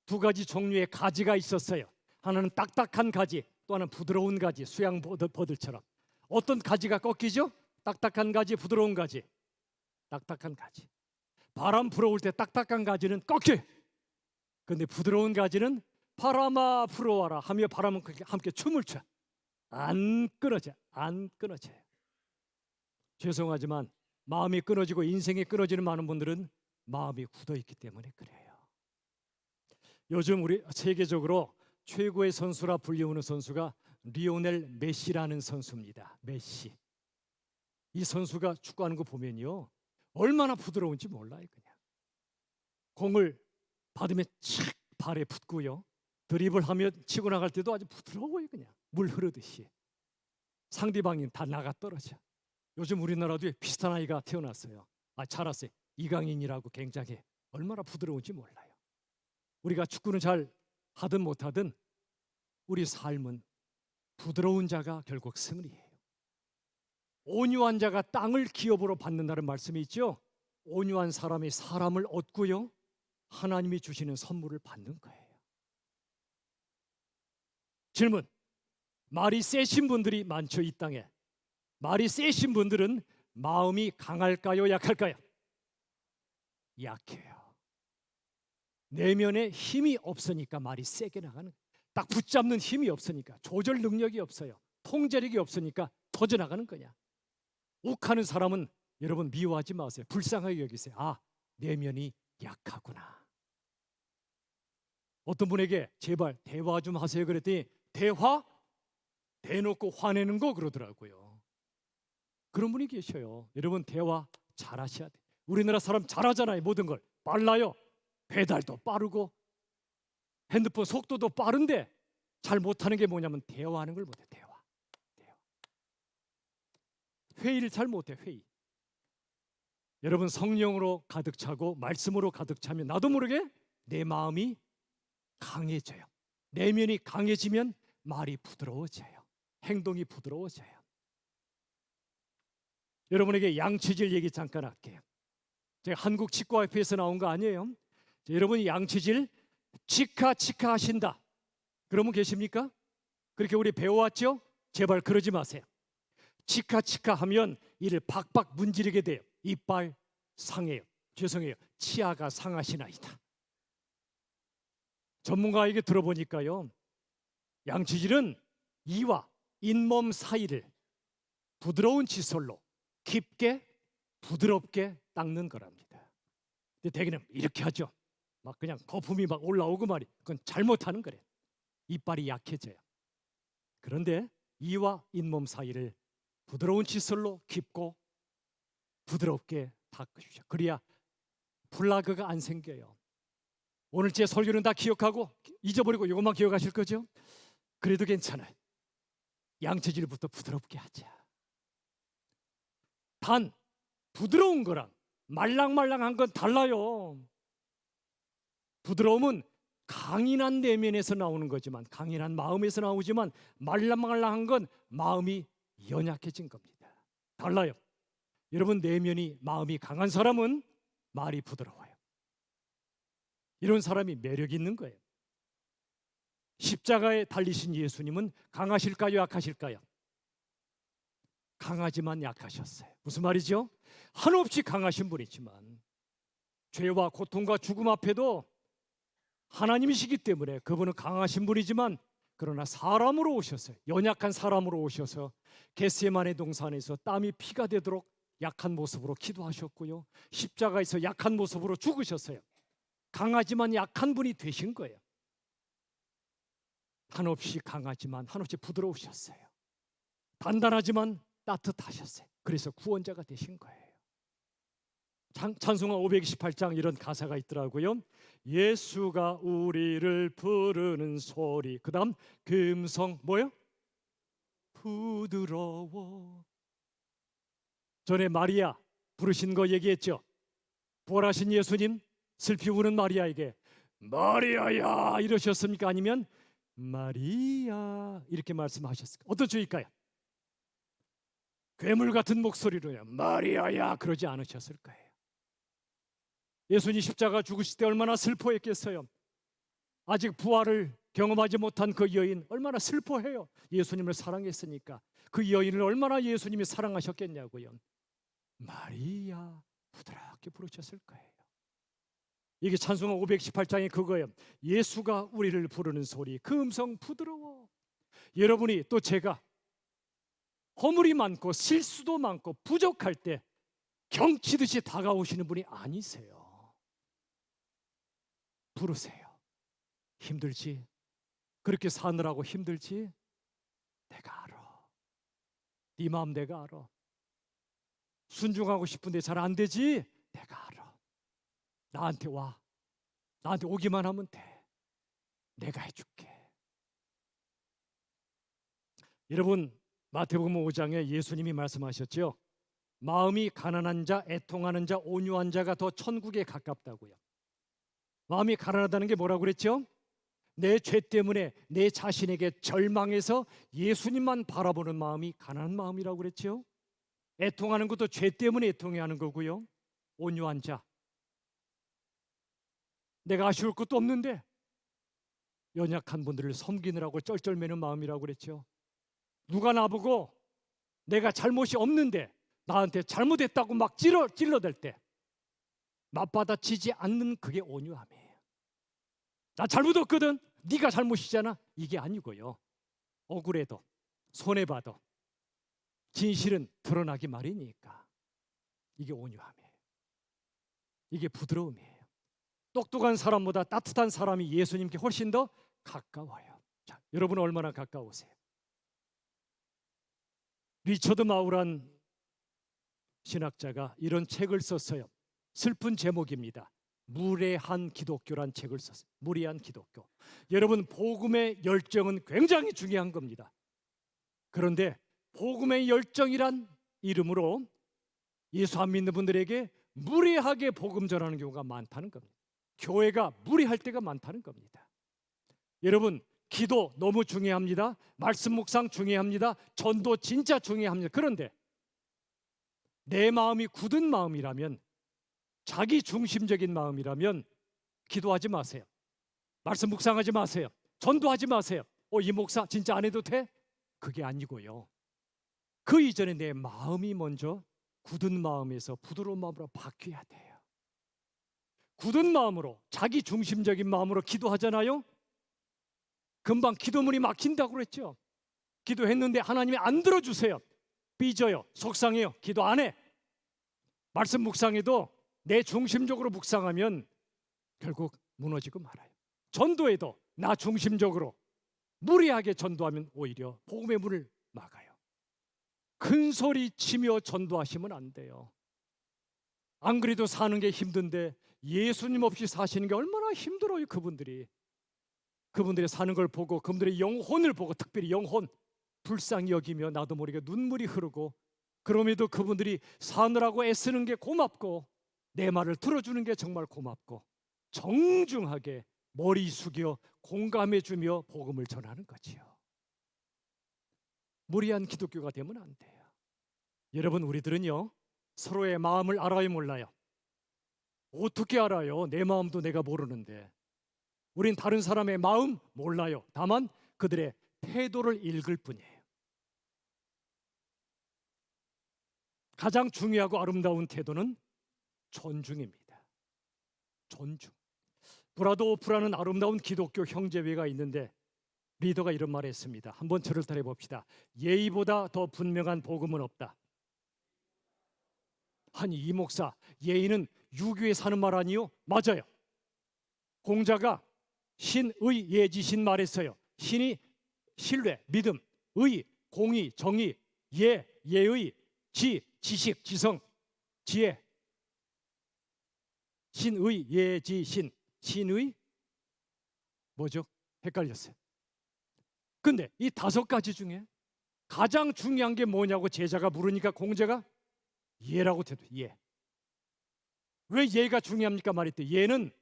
2가지 종류의 가지가 있었어요. 하나는 딱딱한 가지, 또 하나는 부드러운 가지, 수양버들처럼. 어떤 가지가 꺾이죠? 딱딱한 가지, 부드러운 가지. 딱딱한 가지. 바람 불어올 때 딱딱한 가지는 꺾여요. 그런데 부드러운 가지는 바람아 불어와라 하며 바람은 함께 춤을 춰. 안 끊어져. 안 끊어져요. 죄송하지만 마음이 끊어지고 인생이 끊어지는 많은 분들은 마음이 굳어있기 때문에 그래요. 요즘 우리 세계적으로 최고의 선수라 불리우는 선수가 리오넬 메시라는 선수입니다. 메시. 이 선수가 축구하는 거 보면요, 얼마나 부드러운지 몰라요. 그냥 공을 받으면 착 발에 붙고요, 드리블하면 치고 나갈 때도 아주 부드러워요. 그냥 물 흐르듯이. 상대방이 다 나가 떨어져. 요즘 우리나라도 비슷한 아이가 태어났어요. 자랐어요. 이강인이라고. 굉장히 얼마나 부드러운지 몰라요. 우리가 축구는 잘 하든 못하든 우리 삶은 부드러운 자가 결국 승리해요. 온유한 자가 땅을 기업으로 받는다는 말씀이 있죠. 온유한 사람이 사람을 얻고요, 하나님이 주시는 선물을 받는 거예요. 질문. 말이 세신 분들이 많죠, 이 땅에. 말이 세신 분들은 마음이 강할까요, 약할까요? 약해요. 내면에 힘이 없으니까 말이 세게 나가는 거예요. 딱 붙잡는 힘이 없으니까, 조절 능력이 없어요. 통제력이 없으니까 터져나가는 거냐. 욱하는 사람은 여러분 미워하지 마세요. 불쌍하게 여기세요. 내면이 약하구나. 어떤 분에게 제발 대화 좀 하세요 그랬더니 대화? 대놓고 화내는 거 그러더라고요. 그런 분이 계셔요. 여러분 대화 잘하셔야 돼요. 우리나라 사람 잘하잖아요. 모든 걸 빨라요. 배달도 빠르고 핸드폰 속도도 빠른데 잘 못하는 게 뭐냐면 대화하는 걸 못해. 대화. 회의를 잘 못해. 회의. 여러분 성령으로 가득 차고 말씀으로 가득 차면 나도 모르게 내 마음이 강해져요. 내면이 강해지면 말이 부드러워져요. 행동이 부드러워져요. 여러분에게 양치질 얘기 잠깐 할게요. 제가 한국 치과협회에서 나온 거 아니에요. 여러분이 양치질 치카 하신다. 그런 분 계십니까? 그렇게 우리 배워왔죠? 제발 그러지 마세요. 치카 하면 이를 박박 문지르게 돼요. 이빨 상해요. 죄송해요. 치아가 상하시나이다. 전문가에게 들어보니까요, 양치질은 이와 잇몸 사이를 부드러운 칫솔로 깊게 부드럽게 닦는 거랍니다. 근데 대개는 이렇게 하죠. 막 그냥 거품이 막 올라오고 말이. 그건 잘못하는 거래. 이빨이 약해져요. 그런데 이와 잇몸 사이를 부드러운 칫솔로 깊고 부드럽게 닦으십시오. 그래야 플라그가 안 생겨요. 오늘 제 설교는 다 기억하고 잊어버리고 이것만 기억하실 거죠? 그래도 괜찮아요. 양치질부터 부드럽게 하자. 단 부드러운 거랑 말랑말랑한 건 달라요. 부드러움은 강인한 내면에서 나오는 거지만, 강인한 마음에서 나오지만, 말랑말랑한 건 마음이 연약해진 겁니다. 달라요. 여러분, 내면이 마음이 강한 사람은 말이 부드러워요. 이런 사람이 매력 있는 거예요. 십자가에 달리신 예수님은 강하실까요, 약하실까요? 강하지만 약하셨어요. 무슨 말이죠? 한없이 강하신 분이지만 죄와 고통과 죽음 앞에도 하나님이시기 때문에 그분은 강하신 분이지만, 그러나 사람으로 오셨어요. 연약한 사람으로 오셔서 겟세마네 동산에서 땀이 피가 되도록 약한 모습으로 기도하셨고요, 십자가에서 약한 모습으로 죽으셨어요. 강하지만 약한 분이 되신 거예요. 한없이 강하지만 한없이 부드러우셨어요. 단단하지만 따뜻하셨어요. 그래서 구원자가 되신 거예요. 찬송가 528장 이런 가사가 있더라고요. 예수가 우리를 부르는 소리, 그 다음 금성 뭐요? 부드러워. 전에 마리아 부르신 거 얘기했죠. 부활하신 예수님 슬피 우는 마리아에게 마리아야 이러셨습니까? 아니면 마리아 이렇게 말씀하셨을까? 어떤 주일까요? 괴물 같은 목소리로요, 마리아야 그러지 않으셨을 거예요. 예수님 십자가 죽으실 때 얼마나 슬퍼했겠어요. 아직 부활을 경험하지 못한 그 여인 얼마나 슬퍼해요. 예수님을 사랑했으니까. 그 여인을 얼마나 예수님이 사랑하셨겠냐고요. 마리아 부드럽게 부르셨을 거예요. 이게 찬송가 518장이 그거예요. 예수가 우리를 부르는 소리, 그 음성 부드러워. 여러분이 또 제가 허물이 많고 실수도 많고 부족할 때 경치듯이 다가오시는 분이 아니세요. 부르세요. 힘들지? 그렇게 사느라고 힘들지? 내가 알아. 네 마음 내가 알아. 순종하고 싶은데 잘 안 되지? 내가 알아. 나한테 와. 나한테 오기만 하면 돼. 내가 해줄게. 여러분, 마태복음 5장에 예수님이 말씀하셨죠. 마음이 가난한 자, 애통하는 자, 온유한 자가 더 천국에 가깝다고요. 마음이 가난하다는 게 뭐라고 그랬죠? 내 죄 때문에 내 자신에게 절망해서 예수님만 바라보는 마음이 가난한 마음이라고 그랬죠. 애통하는 것도 죄 때문에 애통해하는 거고요. 온유한 자, 내가 아쉬울 것도 없는데 연약한 분들을 섬기느라고 쩔쩔매는 마음이라고 그랬죠. 누가 나보고 내가 잘못이 없는데 나한테 잘못했다고 막 찔러댈 때 맞받아치지 않는 그게 온유함이에요. 나 잘못 없거든. 네가 잘못이잖아. 이게 아니고요. 억울해도 손해봐도 진실은 드러나기 마련이니까. 이게 온유함이에요. 이게 부드러움이에요. 똑똑한 사람보다 따뜻한 사람이 예수님께 훨씬 더 가까워요. 자, 여러분은 얼마나 가까우세요? 리처드 마우란 신학자가 이런 책을 썼어요. 슬픈 제목입니다. 무례한 기독교란 책을 썼어요. 무례한 기독교. 여러분, 복음의 열정은 굉장히 중요한 겁니다. 그런데 복음의 열정이란 이름으로 예수 안 믿는 분들에게 무례하게 복음 전하는 경우가 많다는 겁니다. 교회가 무례할 때가 많다는 겁니다. 여러분, 기도 너무 중요합니다. 말씀 묵상 중요합니다. 전도 진짜 중요합니다. 그런데 내 마음이 굳은 마음이라면, 자기 중심적인 마음이라면 기도하지 마세요. 말씀 묵상하지 마세요. 전도하지 마세요. 이 목사 진짜 안 해도 돼? 그게 아니고요. 그 이전에 내 마음이 먼저 굳은 마음에서 부드러운 마음으로 바뀌어야 돼요. 굳은 마음으로, 자기 중심적인 마음으로 기도하잖아요. 금방 기도문이 막힌다고 그랬죠. 기도했는데 하나님이 안 들어주세요. 삐져요. 속상해요. 기도 안 해. 말씀 묵상해도 내 중심적으로 묵상하면 결국 무너지고 말아요. 전도에도 나 중심적으로 무리하게 전도하면 오히려 복음의 문을 막아요. 큰 소리 치며 전도하시면 안 돼요. 안 그래도 사는 게 힘든데 예수님 없이 사시는 게 얼마나 힘들어요. 그분들이 사는 걸 보고, 그분들의 영혼을 보고, 특별히 영혼 불쌍히 여기며 나도 모르게 눈물이 흐르고, 그럼에도 그분들이 사느라고 애쓰는 게 고맙고, 내 말을 들어주는 게 정말 고맙고, 정중하게 머리 숙여 공감해주며 복음을 전하는 거지요. 무리한 기독교가 되면 안 돼요. 여러분, 우리들은요, 서로의 마음을 알아요, 몰라요? 어떻게 알아요? 내 마음도 내가 모르는데. 우린 다른 사람의 마음 몰라요. 다만 그들의 태도를 읽을 뿐이에요. 가장 중요하고 아름다운 태도는 존중입니다. 존중. 브라도오프라는 아름다운 기독교 형제회가 있는데 리더가 이런 말을 했습니다. 한번 저를 따라 봅시다. 예의보다 더 분명한 복음은 없다. 아니, 이 목사, 예의는 유교에 사는 말 아니요? 맞아요. 공자가 신의 예지신 말했어요. 신이 신뢰, 믿음, 의, 공의, 정의, 예, 예의, 지, 지식, 지성, 지혜. 신의 예지신, 신의 뭐죠? 헷갈렸어요. 근데 이 5가지 중에 가장 중요한 게 뭐냐고 제자가 물으니까 공자가 예라고 대도 예. 왜 예가 중요합니까? 말했더니 예는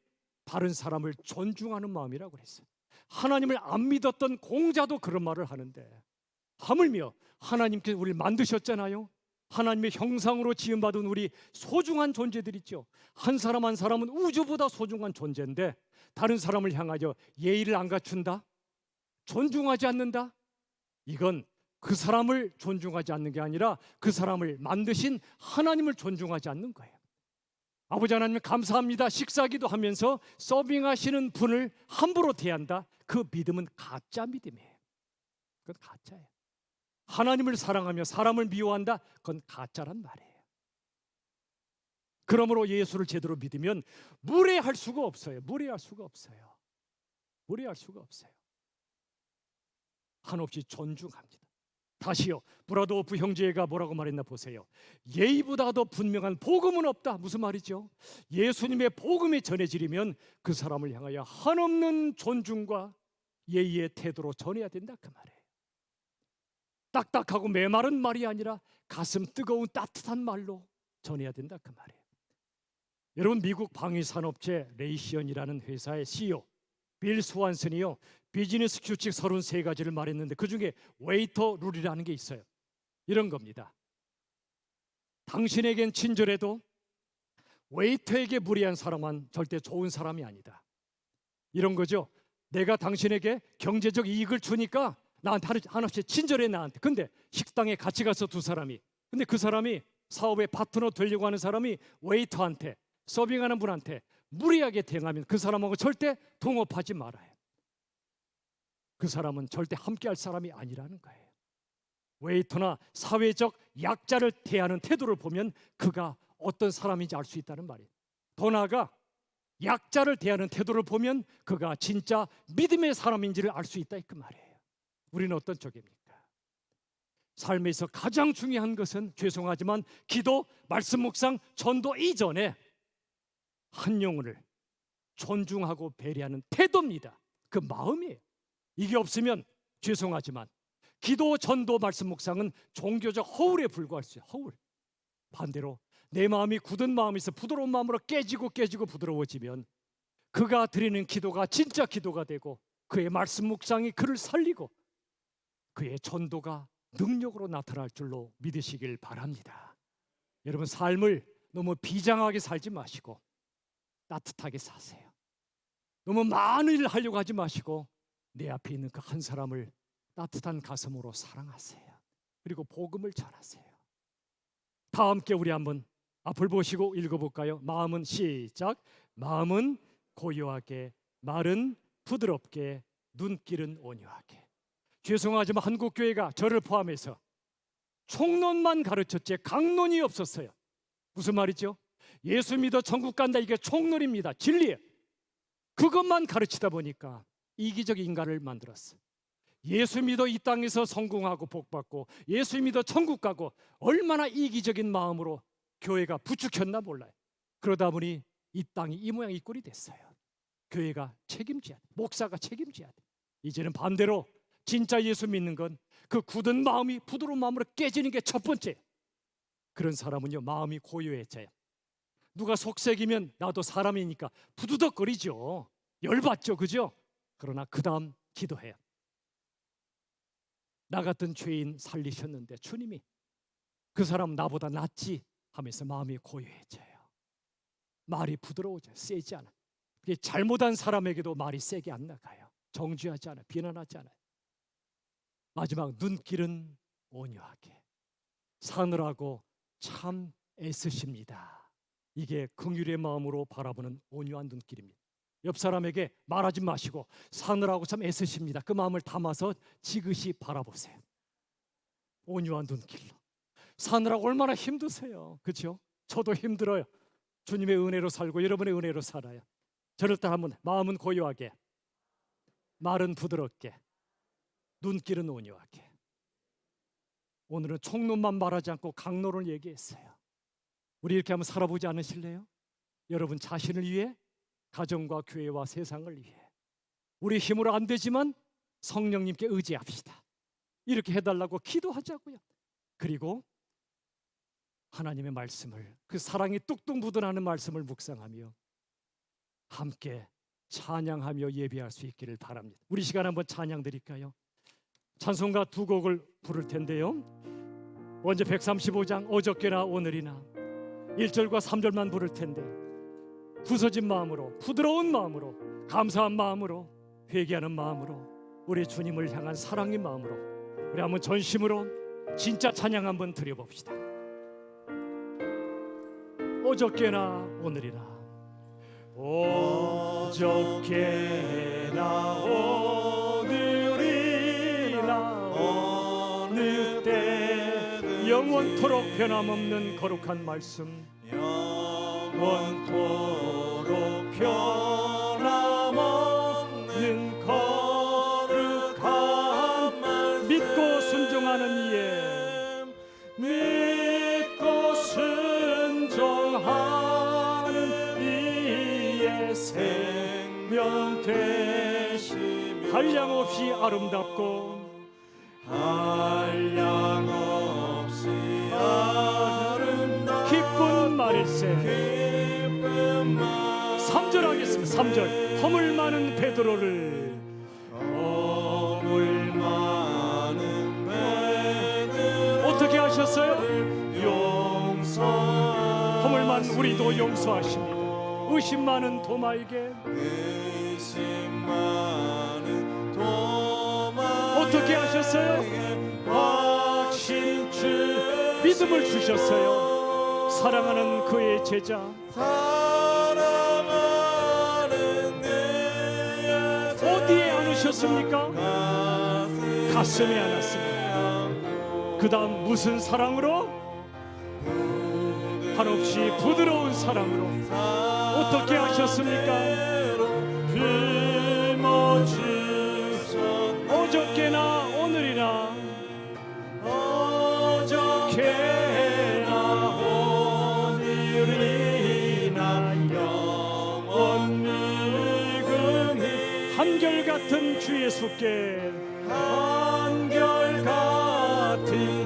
다른 사람을 존중하는 마음이라고 그랬어요. 하나님을 안 믿었던 공자도 그런 말을 하는데, 하물며 하나님께서 우리를 만드셨잖아요. 하나님의 형상으로 지음받은 우리 소중한 존재들이죠. 한 사람 한 사람은 우주보다 소중한 존재인데 다른 사람을 향하여 예의를 안 갖춘다? 존중하지 않는다? 이건 그 사람을 존중하지 않는 게 아니라 그 사람을 만드신 하나님을 존중하지 않는 거예요. 아버지 하나님 감사합니다 식사기도 하면서 서빙하시는 분을 함부로 대한다? 그 믿음은 가짜 믿음이에요. 그건 가짜예요. 하나님을 사랑하며 사람을 미워한다? 그건 가짜란 말이에요. 그러므로 예수를 제대로 믿으면 무례할 수가 없어요. 무례할 수가 없어요. 무례할 수가 없어요. 한없이 존중합니다. 다시요, 브라도오프 형제가 뭐라고 말했나 보세요. 예의보다 더 분명한 복음은 없다. 무슨 말이죠? 예수님의 복음이 전해지려면 그 사람을 향하여 한없는 존중과 예의의 태도로 전해야 된다, 그 말이에요. 딱딱하고 메마른 말이 아니라 가슴 뜨거운 따뜻한 말로 전해야 된다, 그 말이에요. 여러분, 미국 방위산업체 레이시언이라는 회사의 CEO 빌 스완슨이요, 비즈니스 규칙 33가지를 말했는데 그중에 웨이터 룰이라는 게 있어요. 이런 겁니다. 당신에겐 친절해도 웨이터에게 무례한 사람은 절대 좋은 사람이 아니다. 이런 거죠. 내가 당신에게 경제적 이익을 주니까 나한테 한없이 친절해, 나한테. 근데 식당에 같이 가서 두 사람이, 근데 그 사람이 사업의 파트너 되려고 하는 사람이 웨이터한테, 서빙하는 분한테 무리하게 대응하면 그 사람하고 절대 동업하지 말아요. 그 사람은 절대 함께할 사람이 아니라는 거예요. 웨이터나 사회적 약자를 대하는 태도를 보면 그가 어떤 사람인지 알 수 있다는 말이에요. 더 나아가 약자를 대하는 태도를 보면 그가 진짜 믿음의 사람인지를 알 수 있다, 그 말이에요. 우리는 어떤 쪽입니까? 삶에서 가장 중요한 것은, 죄송하지만 기도, 말씀 묵상, 전도 이전에 한 영혼을 존중하고 배려하는 태도입니다. 그 마음이에요. 이게 없으면 죄송하지만 기도, 전도, 말씀 묵상은 종교적 허울에 불과할 수 있어요. 허울. 반대로 내 마음이 굳은 마음에서 부드러운 마음으로 깨지고 부드러워지면 그가 드리는 기도가 진짜 기도가 되고, 그의 말씀 묵상이 그를 살리고 그의 전도가 능력으로 나타날 줄로 믿으시길 바랍니다. 여러분, 삶을 너무 비장하게 살지 마시고 따뜻하게 사세요. 너무 많은 일을 하려고 하지 마시고 내 앞에 있는 그 한 사람을 따뜻한 가슴으로 사랑하세요. 그리고 복음을 전하세요. 다 함께 우리 한번 앞을 보시고 읽어볼까요? 마음은, 시작. 마음은 고요하게, 말은 부드럽게, 눈길은 온유하게. 죄송하지만 한국교회가 저를 포함해서 총론만 가르쳤지 강론이 없었어요. 무슨 말이죠? 예수 믿어 천국 간다, 이게 총론입니다. 진리예요. 그것만 가르치다 보니까 이기적 인간을 만들었어요. 예수 믿어 이 땅에서 성공하고 복받고 예수 믿어 천국 가고, 얼마나 이기적인 마음으로 교회가 부추겼나 몰라요. 그러다 보니 이 땅이 이 모양 이 꼴이 됐어요. 교회가 책임져야 돼. 목사가 책임져야 돼. 이제는 반대로 진짜 예수 믿는 건 그 굳은 마음이 부드러운 마음으로 깨지는 게 첫 번째. 그런 사람은요, 마음이 고요해져요. 누가 속색이면 나도 사람이니까 부두덕거리죠. 열받죠, 그죠? 그러나 그 다음 기도해요. 나 같은 죄인 살리셨는데 주님이 그 사람 나보다 낫지 하면서 마음이 고요해져요. 말이 부드러워져요. 세지 않아. 잘못한 사람에게도 말이 세게 안 나가요. 정죄하지 않아요. 비난하지 않아요. 마지막 눈길은 온유하게. 사느라고 참 애쓰십니다. 이게 긍휼의 마음으로 바라보는 온유한 눈길입니다. 옆 사람에게 말하지 마시고 사느라고 참 애쓰십니다. 그 마음을 담아서 지그시 바라보세요. 온유한 눈길로. 사느라고 얼마나 힘드세요. 그렇죠? 저도 힘들어요. 주님의 은혜로 살고 여러분의 은혜로 살아요. 저럴 때 한번 마음은 고요하게, 말은 부드럽게, 눈길은 온유하게. 오늘은 총론만 말하지 않고 강론을 얘기했어요. 우리 이렇게 한번 살아보지 않으실래요? 여러분 자신을 위해, 가정과 교회와 세상을 위해. 우리 힘으로 안 되지만 성령님께 의지합시다. 이렇게 해달라고 기도하자고요. 그리고 하나님의 말씀을, 그 사랑이 뚝뚝 묻어나는 말씀을 묵상하며 함께 찬양하며 예배할 수 있기를 바랍니다. 우리 시간 한번 찬양 드릴까요? 찬송가 두 곡을 부를 텐데요. 먼저 135장 어저께나 오늘이나 1절과 3절만 부를 텐데 부서진 마음으로, 부드러운 마음으로, 감사한 마음으로, 회개하는 마음으로, 우리 주님을 향한 사랑의 마음으로 우리 한번 전심으로 진짜 찬양 한번 드려봅시다. 어저께나 오늘이나, 어저께나 오늘이나 어느 때 영원토록 변함없는 거룩한 말씀, 영원토록 변함없는 거룩한 말씀, 믿고 순종하는 이에, 믿고 순종하는 이에 생명 되시며 한량없이 아름답고 한량없이 아름답고 기쁜 말일세. 3절 하겠습니다. 3절. 허물 많은 베드로를, 허물 많은 베드로를 어떻게 하셨어요? 용서. 허물 많은 우리도 용서하십니다. 의심 많은 도마에게, 의심 많은 도마에게 어떻게 하셨어요? 확신 주 믿음을 주셨어요. 사랑하는 그의 제자, 어디에 안으셨습니까? 가슴에 안았습니다. 그 다음 무슨 사랑으로? 한없이 부드러운 사랑으로. 어떻게 하셨습니까? 어저께나 오늘이나, 어저께나 오늘이나 영원히 금이 한결같은 주 예수께, 한결같은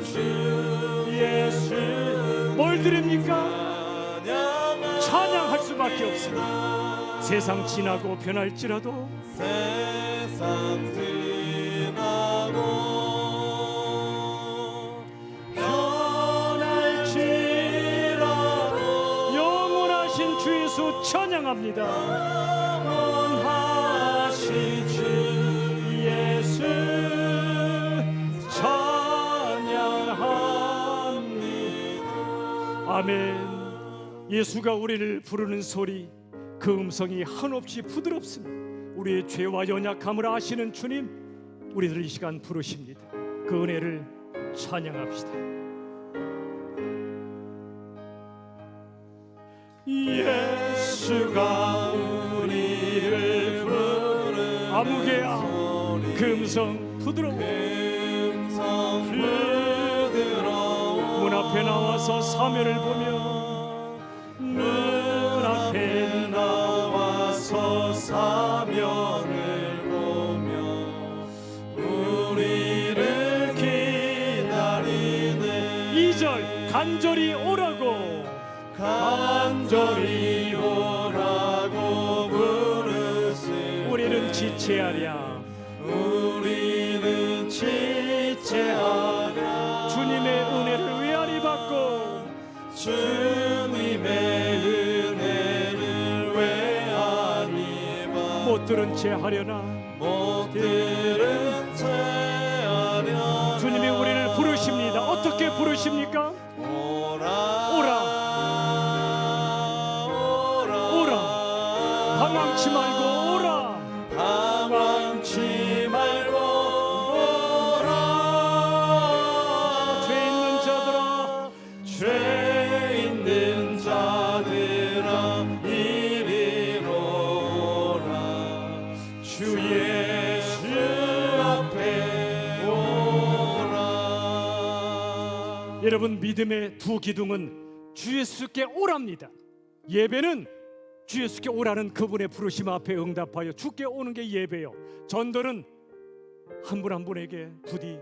주 예수 뭘 드립니까? 찬양할 수밖에 없습니다. 세상 지나고 변할지라도, 세상 지나고 변할지라도 영원하신 주 예수 찬양합니다. 영원하신 주 예수 찬양합니다. 아멘. 예수가 우리를 부르는 소리, 그 음성이 한없이 부드럽습니다. 우리의 죄와 연약함을 아시는 주님, 우리들 이 시간 부르십니다. 그 은혜를 찬양합시다. 예수가 우리를 부르는 아무개야, 그 음성 부드러워. 문 앞에 나와서 사면을 보며 화면을 보며 우리를 기다리네. 2절 간절히 오라고 간절히 오라고 부르세. 우리는 지체하랴 우리는 지체하랴. 주님의 은혜를 외아리 받고 주님의 은혜를 외아리 받고 못 들은 채 하려나 못 들은 채 하려나. 주님이 우리를 부르십니다. 어떻게 부르십니까? 오라 오라 오라 오라 방황치 말고 오라 방황치 말고 오라. 죄 있는 자들아 죄 있는 자들아 이리로 오라. 주 예수 앞에 오라. 여러분 믿음의 두 기둥은 주 예수께 오랍니다. 예배는 주 예수께 오라는 그분의 부르심 앞에 응답하여 주께 오는 게 예배요. 전도는 한 분 한 분에게 부디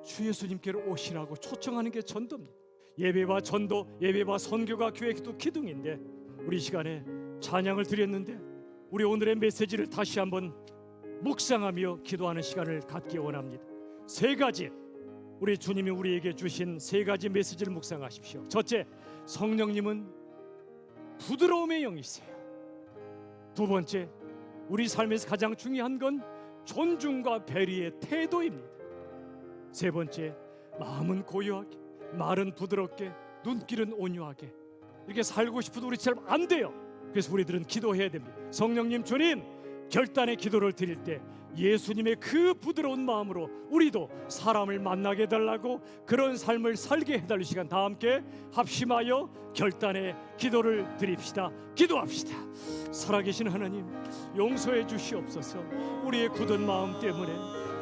주 예수님께로 오시라고 초청하는 게 전도입니다. 예배와 전도, 예배와 선교가 교회 기도 기둥인데 우리 시간에 찬양을 드렸는데 우리 오늘의 메시지를 다시 한번 묵상하며 기도하는 시간을 갖기 원합니다. 세 가지 우리 주님이 우리에게 주신 세 가지 메시지를 묵상하십시오. 첫째, 성령님은 부드러움의 영이세요. 두 번째, 우리 삶에서 가장 중요한 건 존중과 배려의 태도입니다. 세 번째, 마음은 고요하게, 말은 부드럽게, 눈길은 온유하게 이렇게 살고 싶어도 우리처럼 안 돼요. 그래서 우리들은 기도해야 됩니다. 성령님, 주님, 결단의 기도를 드릴 때 예수님의 그 부드러운 마음으로 우리도 사람을 만나게 해달라고 그런 삶을 살게 해달라는 시간 다 함께 합심하여 결단의 기도를 드립시다. 기도합시다. 살아계신 하나님, 용서해 주시옵소서. 우리의 굳은 마음 때문에,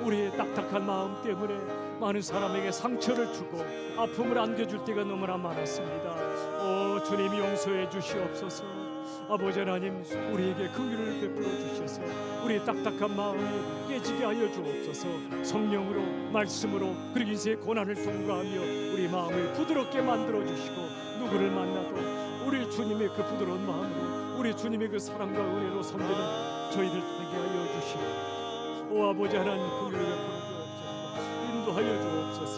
우리의 딱딱한 마음 때문에 많은 사람에게 상처를 주고 아픔을 안겨줄 때가 너무나 많았습니다. 오 주님, 용서해 주시옵소서. 아버지 하나님, 우리에게 긍휼을 베풀어 주셔서 우리의 딱딱한 마음이 깨지게 하여 주옵소서. 성령으로, 말씀으로, 그리고 인생의 고난을 통과하며 우리 마음을 부드럽게 만들어 주시고 누구를 만나도 우리 주님의 그 부드러운 마음으로, 우리 주님의 그 사랑과 은혜로 섬기는 저희들 되게 하여 주시고, 오 아버지 하나님, 긍휼을 베풀어 주옵소서. 인도하여 주옵소서.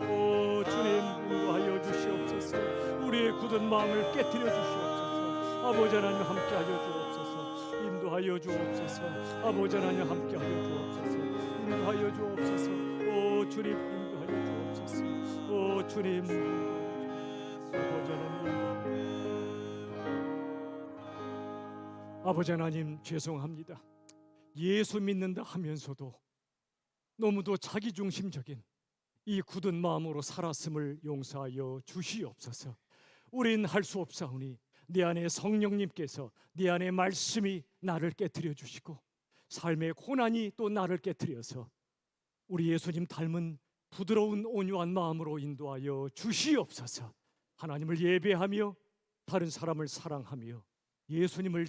오 주님, 인도하여 주시옵소서. 우리의 굳은 마음을 깨뜨려 주시옵소서. 아버지 하나님, 함께하여 주옵소서. 인도하여 주옵소서. 아버지 하나님, 함께하여 주옵소서. 인도하여 주옵소서. 오 주님, 인도하여 주옵소서. 오 주님, 아버지 하나님, 아버지 하나님, 죄송합니다. 예수 믿는다 하면서도 너무도 자기중심적인 이 굳은 마음으로 살았음을 용서하여 주시옵소서. 우린 할 수 없사오니 내 안에 성령님께서, 내 안에 말씀이 나를 깨트려 주시고 삶의 고난이 또 나를 깨트려서 우리 예수님 닮은 부드러운 온유한 마음으로 인도하여 주시옵소서. 하나님을 예배하며 다른 사람을 사랑하며 예수님을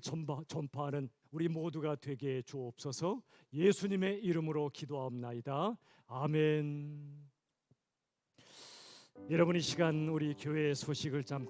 전파하는 우리 모두가 되게 주옵소서. 예수님의 이름으로 기도하옵나이다. 아멘. 여러분, 이 시간 우리 교회의 소식을 잠깐